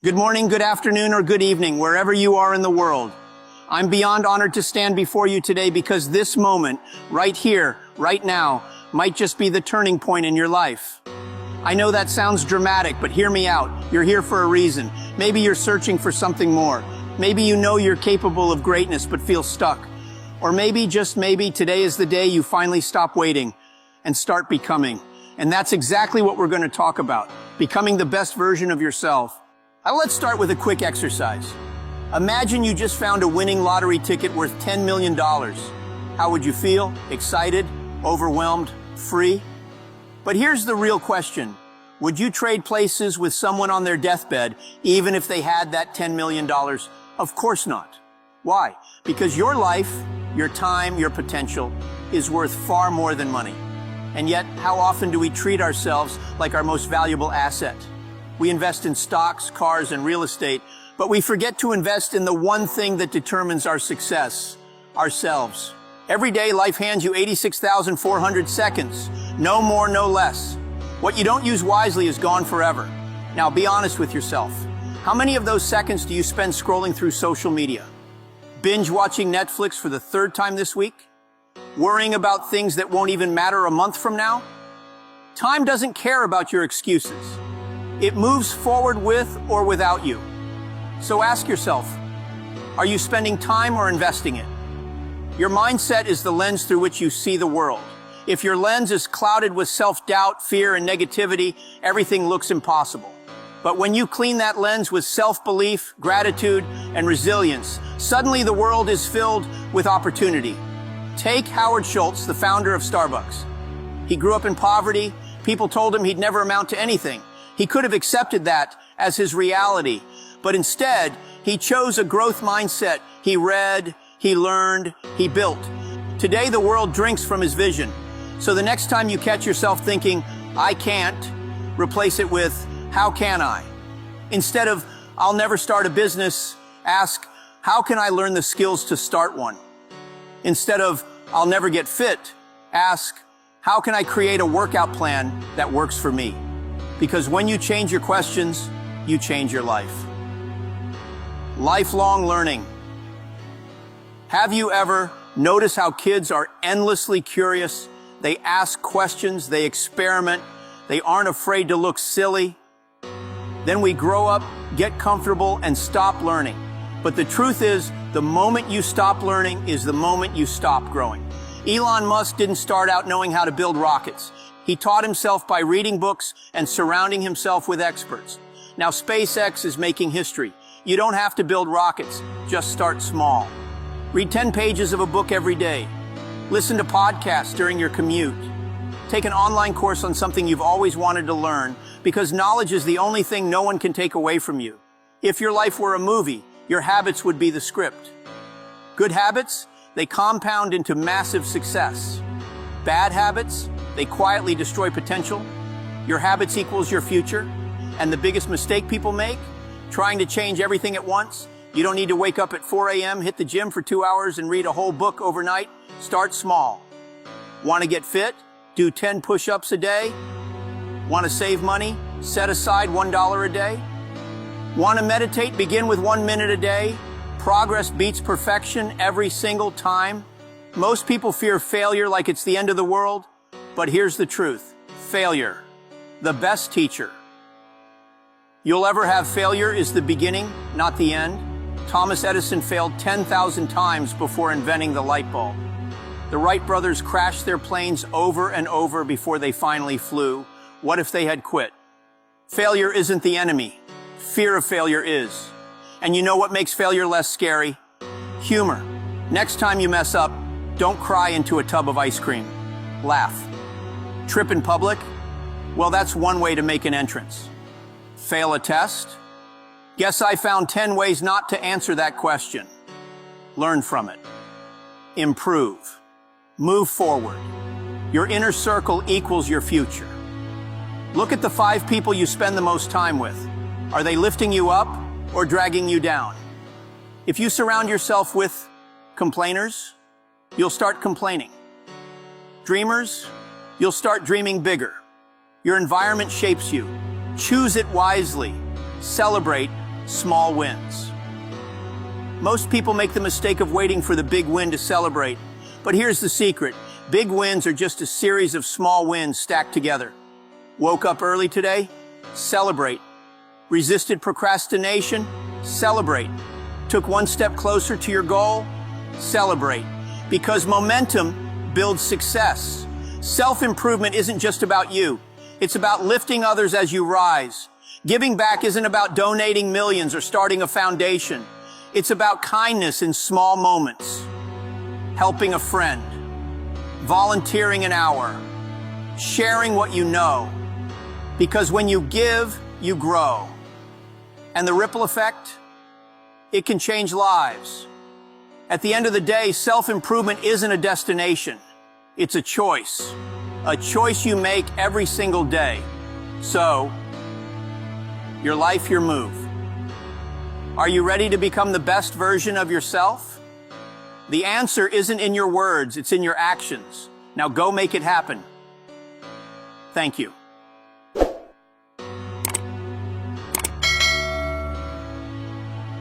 Good morning, good afternoon, or good evening, wherever you are in the world. I'm beyond honored to stand before you today because this moment, right here, right now, might just be the turning point in your life. I know that sounds dramatic, but hear me out. You're here for a reason. Maybe you're searching for something more. Maybe you know you're capable of greatness but feel stuck. Or maybe, just maybe, today is the day you finally stop waiting and start becoming. And that's exactly what we're going to talk about, becoming the best version of yourself. Now let's start with a quick exercise. Imagine you just found a winning lottery ticket worth $10 million. How would you feel? Excited? Overwhelmed? Free? But here's the real question. Would you trade places with someone on their deathbed, even if they had that $10 million? Of course not. Why? Because your life, your time, your potential is worth far more than money. And yet, how often do we treat ourselves like our most valuable asset? We invest in stocks, cars, and real estate, but we forget to invest in the one thing that determines our success, ourselves. Every day, life hands you 86,400 seconds. No more, no less. What you don't use wisely is gone forever. Now, be honest with yourself. How many of those seconds do you spend scrolling through social media? Binge watching Netflix for the third time this week? Worrying about things that won't even matter a month from now? Time doesn't care about your excuses. It moves forward with or without you. So ask yourself, are you spending time or investing it? Your mindset is the lens through which you see the world. If your lens is clouded with self-doubt, fear, and negativity, everything looks impossible. But when you clean that lens with self-belief, gratitude, and resilience, suddenly the world is filled with opportunity. Take Howard Schultz, the founder of Starbucks. He grew up in poverty. People told him he'd never amount to anything. He could have accepted that as his reality, but instead, he chose a growth mindset. He read, he learned, he built. Today, the world drinks from his vision. So the next time you catch yourself thinking, I can't, replace it with, how can I? Instead of, I'll never start a business, ask, how can I learn the skills to start one? Instead of, I'll never get fit, ask, how can I create a workout plan that works for me? Because when you change your questions, you change your life. Lifelong learning. Have you ever noticed how kids are endlessly curious? They ask questions, they experiment, they aren't afraid to look silly. Then we grow up, get comfortable, and stop learning. But the truth is, the moment you stop learning is the moment you stop growing. Elon Musk didn't start out knowing how to build rockets. He taught himself by reading books and surrounding himself with experts. Now SpaceX is making history. You don't have to build rockets, just start small. Read 10 pages of a book every day. Listen to podcasts during your commute. Take an online course on something you've always wanted to learn, because knowledge is the only thing no one can take away from you. If your life were a movie, your habits would be the script. Good habits, they compound into massive success. Bad habits, they quietly destroy potential. Your habits equals your future. And the biggest mistake people make, trying to change everything at once. You don't need to wake up at 4 a.m., hit the gym for 2 hours, and read a whole book overnight. Start small. Want to get fit? Do 10 push-ups a day. Want to save money? Set aside $1 a day. Want to meditate? Begin with 1 minute a day. Progress beats perfection every single time. Most people fear failure like it's the end of the world. But here's the truth. Failure, the best teacher. You'll ever have failure is the beginning, not the end. Thomas Edison failed 10,000 times before inventing the light bulb. The Wright brothers crashed their planes over and over before they finally flew. What if they had quit? Failure isn't the enemy. Fear of failure is. And you know what makes failure less scary? Humor. Next time you mess up, don't cry into a tub of ice cream. Laugh. Trip in public? Well, that's one way to make an entrance. Fail a test? Guess I found 10 ways not to answer that question. Learn from it. Improve. Move forward. Your inner circle equals your future. Look at the 5 people you spend the most time with. Are they lifting you up or dragging you down? If you surround yourself with complainers, you'll start complaining. Dreamers, you'll start dreaming bigger. Your environment shapes you. Choose it wisely. Celebrate, small wins. Most people make the mistake of waiting for the big win to celebrate. But here's the secret. Big wins are just a series of small wins stacked together. Woke up early today? Celebrate. Resisted procrastination? Celebrate. Took one step closer to your goal? Celebrate. Because momentum builds success. Self-improvement isn't just about you. It's about lifting others as you rise. Giving back isn't about donating millions or starting a foundation. It's about kindness in small moments. Helping a friend. Volunteering an hour. Sharing what you know. Because when you give, you grow. And the ripple effect? It can change lives. At the end of the day, self-improvement isn't a destination. It's a choice. A choice you make every single day. So, your life, your move. Are you ready to become the best version of yourself? The answer isn't in your words, it's in your actions. Now go make it happen. Thank you.